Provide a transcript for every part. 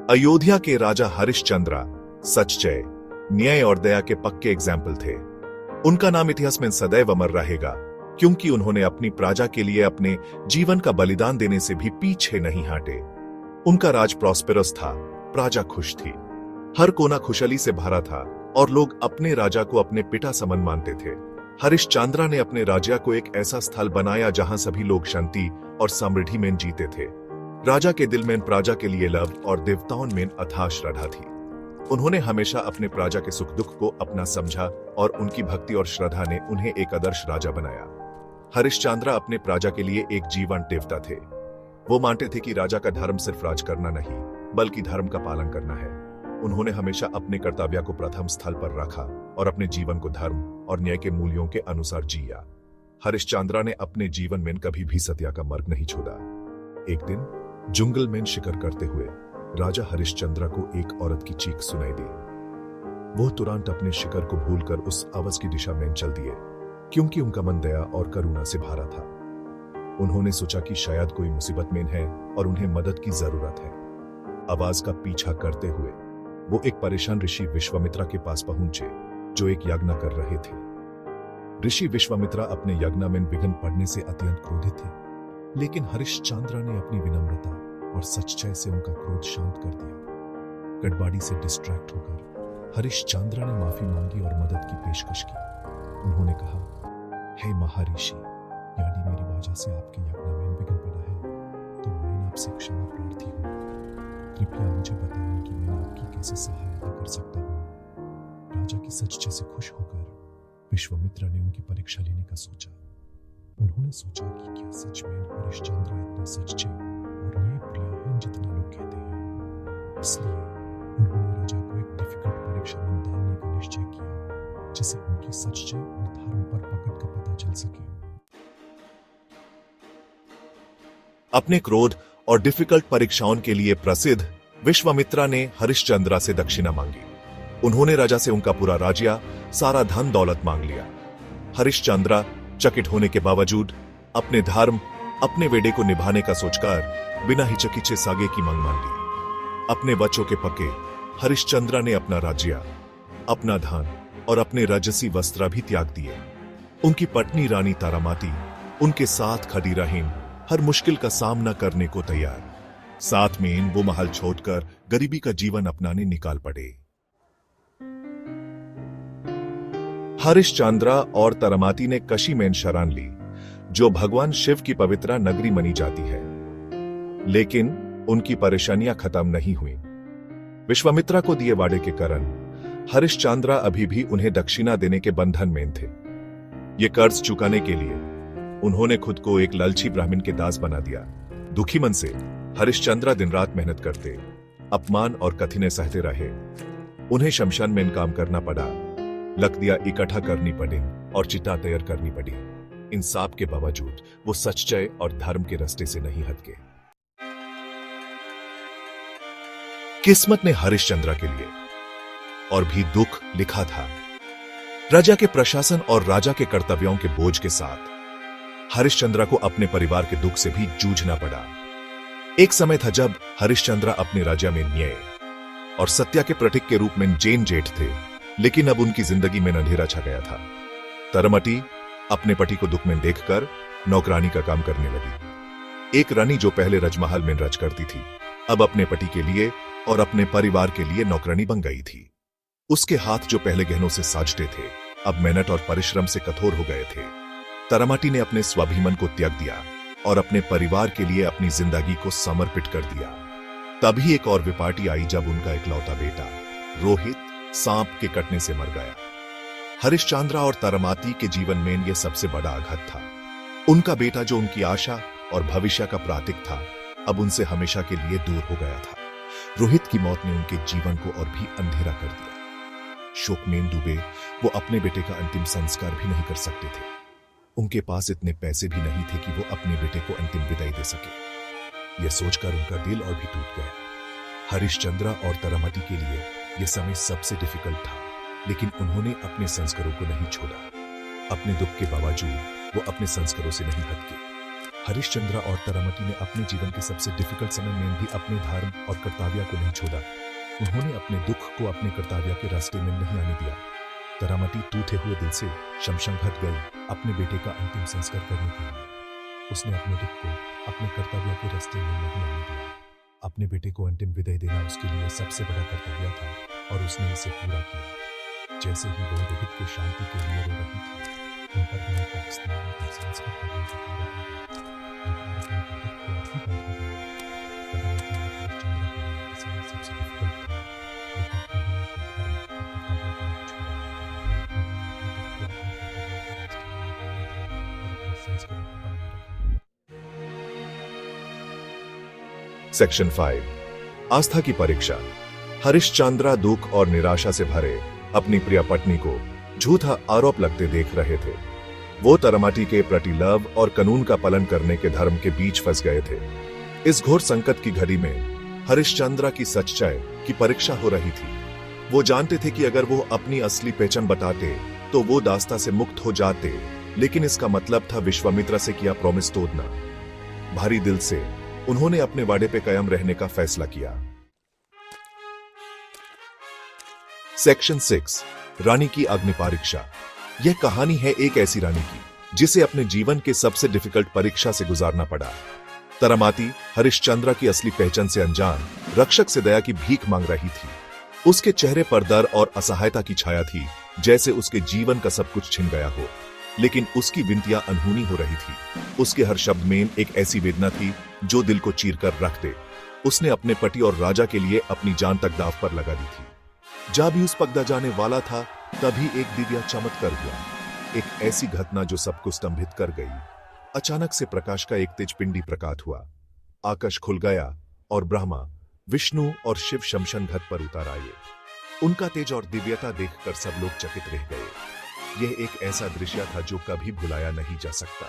अयोध्या के राजा हरिश्चंद्र सच्चे, न्याय और दया के पक्के एग्जाम्पल थे। उनका नाम इतिहास में सदैव अमर रहेगा, क्योंकि उन्होंने अपनी प्रजा के लिए अपने जीवन का बलिदान देने से भी पीछे नहीं हटे। उनका राज प्रॉस्पेरस था, प्रजा खुश थी, हर कोना खुशहाली से भरा था और लोग अपने राजा को अपने पिता समान मानते थे। हरिश्चंद्र ने अपने राज्य को एक ऐसा स्थल बनाया जहां सभी लोग शांति और समृद्धि में जीते थे। राजा के दिल में प्रजा के लिए लव और देवताओं में अथाह श्रद्धा थी। उन्होंने हमेशा अपने प्रजा के सुख दुख को अपना समझा और उनकी भक्ति और श्रद्धा ने उन्हें एक आदर्श राजा बनाया। हरिश्चंद्र अपने प्रजा के लिए एक जीवंत देवता थे। वो मानते थे कि राजा का धर्म सिर्फ राज करना नहीं, बल्कि धर्म का पालन करना है। उन्होंने हमेशा अपने कर्तव्य को प्रथम स्थल पर रखा और अपने जीवन को धर्म और न्याय के मूल्यों के अनुसार जिया। हरिश्चंद्र ने अपने जीवन में कभी भी सत्य का मार्ग नहीं छोड़ा। एक दिन जंगल में शिकार करते हुए राजा हरिश्चंद्र को एक औरत की चीख सुनाई दी। वो तुरंत अपने शिकार को भूलकर उस आवाज की दिशा में चल दिए, क्योंकि उनका मन दया और करुणा से भरा था। उन्होंने सोचा कि शायद कोई मुसीबत में है और उन्हें मदद की जरूरत है। आवाज का पीछा करते हुए वो एक परेशान ऋषि विश्वामित्र के पास पहुंचे, जो एक यज्ञ कर रहे थे। ऋषि विश्वामित्र अपने यज्ञ में विघ्न पड़ने से अत्यंत क्रोधित थे, लेकिन हरिश्चंद्र ने अपनी विनम्रता और सच्चाई से उनका क्रोध शांत कर दिया। गड़बड़ी से डिस्ट्रैक्ट होकर हरिश्चंद्र ने माफी मांगी और मदद की पेशकश की। उन्होंने कहा, हे महर्षि, यदि मेरी वजह से आपके यज्ञ में विघ्न पड़ा है, तो मैं आपसे क्षमा प्रार्थी हूँ। कृपया मुझे बताएं कि मैं आपकी कैसे सहायता कर सकता हूँ। राजा की सच्चाई से खुश होकर विश्वामित्र ने उनकी परीक्षा लेने का सोचा। उन्होंने सोचा कि क्या सच में हरिश्चंद्र इतने सच्चे और न्यायप्रिय हैं जितना लोग कहते हैं। इसलिए उन्होंने राजा को एक डिफिकल्ट परीक्षा में डालने का निश्चय किया, जिससे उनकी सच्चाई और धर्म पर पकड़ का पता चल सके। अपने क्रोध और डिफिकल्ट परीक्षाओं के लिए प्रसिद्ध विश्वामित्र ने हरिश्चंद्र से दक्षिणा मांगी। उन्होंने राजा से उनका पूरा राज्य, सारा धन दौलत मांग लिया। हरिश्चंद्र चकित होने के बावजूद अपने धर्म, अपने वेदे को निभाने का सोचकर बिना हिचकिचे सागे की मांग मान ली। अपने बच्चों के पक्के हरिश्चंद्र ने अपना राज्य, अपना धन और अपने राजसी वस्त्र भी त्याग दिए। उनकी पत्नी रानी तारामती उनके साथ खड़ी रहीं, हर मुश्किल का सामना करने को तैयार। साथ में वो महल छोड़कर गरीबी का जीवन अपनाने निकाल पड़े। हरिश्चंद्र और तारामती ने काशी में शरण ली, जो भगवान शिव की पवित्र नगरी मानी जाती है। लेकिन उनकी परेशानियां खत्म नहीं हुई। विश्वामित्र को दिए वादे के कारण हरिश्चंद्र अभी भी उन्हें दक्षिणा देने के बंधन में थे। ये कर्ज चुकाने के लिए उन्होंने खुद को एक लालची ब्राह्मण के दास बना दिया। दुखी मन से हरिश्चंद्र दिन रात मेहनत करते, अपमान और कठिनाई सहते रहे। उन्हें शमशान में काम करना पड़ा, लकड़ियां इकट्ठा करनी पड़ी और चिता तैयार करनी पड़ी। इन सब के बावजूद वो सच्चाई और धर्म के रास्ते से नहीं हटके। किस्मत ने हरिश्चंद्र के लिए और भी दुख लिखा था। राजा के प्रशासन और राजा के कर्तव्यों के बोझ के साथ हरिश्चंद्र को अपने परिवार के दुख से भी जूझना पड़ा। एक समय था जब हरिश्चंद्र अपने राज्य में न्याय और सत्य के प्रतीक के रूप में जैन जेठ थे, लेकिन अब उनकी जिंदगी में अंधेरा छा गया था। तारामती अपने पति को दुख में देखकर नौकरानी का काम करने लगी। एक रानी जो पहले राजमहल में राज करती थी, अब अपने पति के लिए और अपने परिवार के लिए नौकरानी बन गई थी। उसके हाथ जो पहले गहनों से साजते थे, अब मेहनत और परिश्रम से कठोर हो गए थे। तारामती ने अपने स्वाभिमान को त्याग दिया और अपने परिवार के लिए अपनी जिंदगी को समर्पित कर दिया। तभी एक और विपाटी आई जब उनका इकलौता बेटा रोहित सांप के कटने से मर गया। हरिश्चंद्र और तारामती के जीवन में यह सबसे बड़ा आघात था। उनका बेटा जो उनकी आशा और भविष्य का प्रतीक था, अब उनसे हमेशा के लिए दूर हो गया था। रोहित की मौत ने उनके जीवन को और भी अंधेरा कर दिया। शोक में डूबे वो अपने बेटे का अंतिम संस्कार भी नहीं कर सकते थे। उनके पास इतने पैसे भी नहीं थे कि वो अपने बेटे को अंतिम विदाई दे सके। यह सोचकर उनका दिल और भी टूट गया। हरिश्चंद्र और तारामती के लिए यह समय सबसे डिफिकल्ट था, लेकिन उन्होंने अपने संस्कारों को नहीं छोड़ा। अपने दुख के बावजूद वो अपने संस्कारों से नहीं हटके। हरिश्चंद्र और तारामती ने अपने जीवन के सबसे डिफिकल्ट समय में भी अपने धर्म और कर्तव्य को नहीं छोड़ा। उन्होंने अपने दुख को अपने कर्तव्य के रास्ते में नहीं आने दिया। तारामती टूटे हुए दिल से शमशान घाट गई अपने बेटे का अंतिम संस्कार करने के लिए। उसने अपने दुख को अपने कर्तव्य के रास्ते में नहीं आने दिया। अपने बेटे को अंतिम विदाई देना उसके लिए सबसे बड़ा कर्तव्य था और उसने इसे पूरा किया। जैसे ही वो रोहित की शांति के लिए रो रही थी, उन पर होने का स्नेह और संस्कार करने की पूरा हो गया। लेकिन अपने दुख को अपनी बात हो गया। तारामती और हरिश्चंद्र के लिए इसमें सबसे डिफिकल्ट था, लेकिन उन्होंने अपने धर्म और कर्तव्य को नहीं छोड़ा। उन्होंने अपने दुख को अपने कर्तव्य के रास्ते में नहीं आने दिया और अपने संस्कारों को बनाए रखा। सेक्शन 5 आस्था की परीक्षा। हरिश्चंद्र दुख और निराशा से भरे अपनी प्रिय पत्नी को झूठा आरोप लगते देख रहे थे। वो तारामती के प्रति लव और कानून का पालन करने के धर्म के बीच फंस गए थे। इस घोर संकट की घड़ी में हरिश्चंद्र की सच्चाई की परीक्षा हो रही थी। वो जानते थे कि अगर वो अपनी असली पहचान बताते तो वो दास्ता से मुक्त हो जाते, लेकिन इसका मतलब था विश्वामित्र से किया प्रॉमिस तोड़ना। भारी दिल से उन्होंने अपने वादे पे कायम रहने का फैसला किया। सेक्शन 6 रानी की अग्नि परीक्षा। यह कहानी है एक ऐसी रानी की जिसे अपने जीवन के सबसे डिफिकल्ट परीक्षा से गुजारना पड़ा। तारामती हरिश्चंद्र की असली पहचान से अनजान रक्षक से दया की भीख मांग रही थी। उसके चेहरे पर डर और असहायता की छाया थी, जैसे उसके जीवन का सब कुछ छिन गया हो। लेकिन उसकी विनतियां अनहोनी हो रही थी। उसके हर शब्द में एक ऐसी वेदना थी जो दिल को चीर कर रख दे। उसने अपने पति और राजा के लिए अपनी जान तक दांव पर लगा दी थी। जब भी उस पगड़ा जाने वाला था, तभी एक दिव्य चमत्कार हुआ। एक ऐसी घटना जो सबको स्तंभित कर गई। अचानक से प्रकाश का एक तेज पिंडी प्रकट हुआ। आकाश खुल गया और ब्रह्मा, विष्णु और शिव शमशान घाट पर उतर आए। उनका तेज और दिव्यता देखकर सब लोग चकित रह गए। यह एक ऐसा दृश्य था जो कभी भुलाया नहीं जा सकता।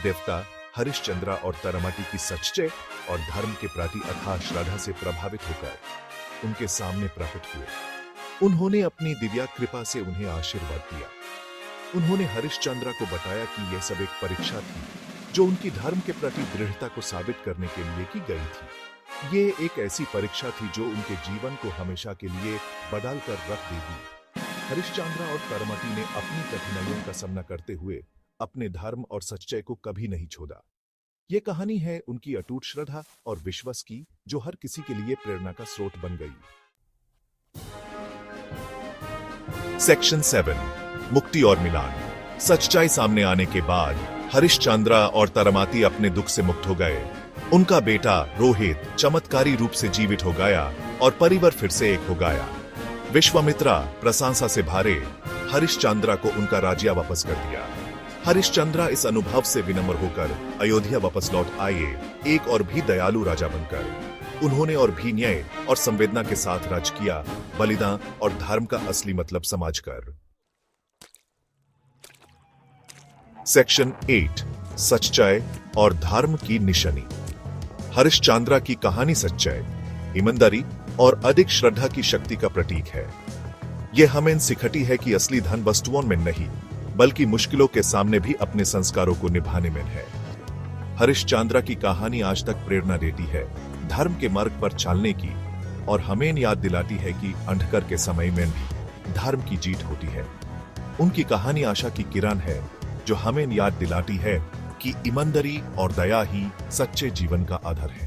देवता हरिश्चंद्र और तारामती की सच्चाई और धर्म के प्रति अथाह श्रद्धा से प्रभावित होकर उनके सामने प्रकट हुए। उन्होंने अपनी दिव्य कृपा से उन्हें आशीर्वाद दिया। उन्होंने हरिश्चंद्र को बताया कि यह सब एक परीक्षा थी जो उनकी धर्म के प्रति दृढ़ता को साबित करने के लिए की गई थी। ये एक ऐसी परीक्षा थी जो उनके जीवन को हमेशा के लिए बदल कर रख देगी। हरिश्चंद्र और तारामती ने अपनी कठिनाइयों का सामना करते हुए अपने धर्म और सच्चाई को कभी नहीं छोड़ा। यह कहानी है उनकी अटूट श्रद्धा और विश्वास की, जो हर किसी के लिए प्रेरणा का स्रोत बन गई। सेक्शन 7 मुक्ति और मिलान। सच्चाई सामने आने के बाद हरिश्चंद्र और तारामती अपने दुख से मुक्त हो गए। उनका बेटा रोहित चमत्कारी रूप से जीवित हो गया और परिवार फिर से एक हो गया। विश्वामित्र प्रशंसा से भरे हरिश्चंद्र को उनका राज्य वापस कर दिया। हरिश्चंद्र इस अनुभव से विनम्र होकर अयोध्या वापस लौट आए, एक और भी दयालु राजा बनकर। उन्होंने और भी न्याय और संवेदना के साथ राज किया, बलिदान और धर्म का असली मतलब समझकर। सेक्शन 8 सच्चाई और धर्म की निशानी। हरिश्चंद्र की कहानी सच्चाई, ईमानदारी और अधिक श्रद्धा की शक्ति का प्रतीक है। यह हमें सिखाती है कि असली धन वस्तुओं में नहीं, बल्कि मुश्किलों के सामने भी अपने संस्कारों को निभाने में है। हरिश्चंद्र की कहानी आज तक प्रेरणा देती है धर्म के मार्ग पर चलने की, और हमें याद दिलाती है कि अंधकार के समय में भी धर्म की जीत होती है। उनकी कहानी आशा की किरण है, जो हमें याद दिलाती है कि ईमानदारी और दया ही सच्चे जीवन का आधार है।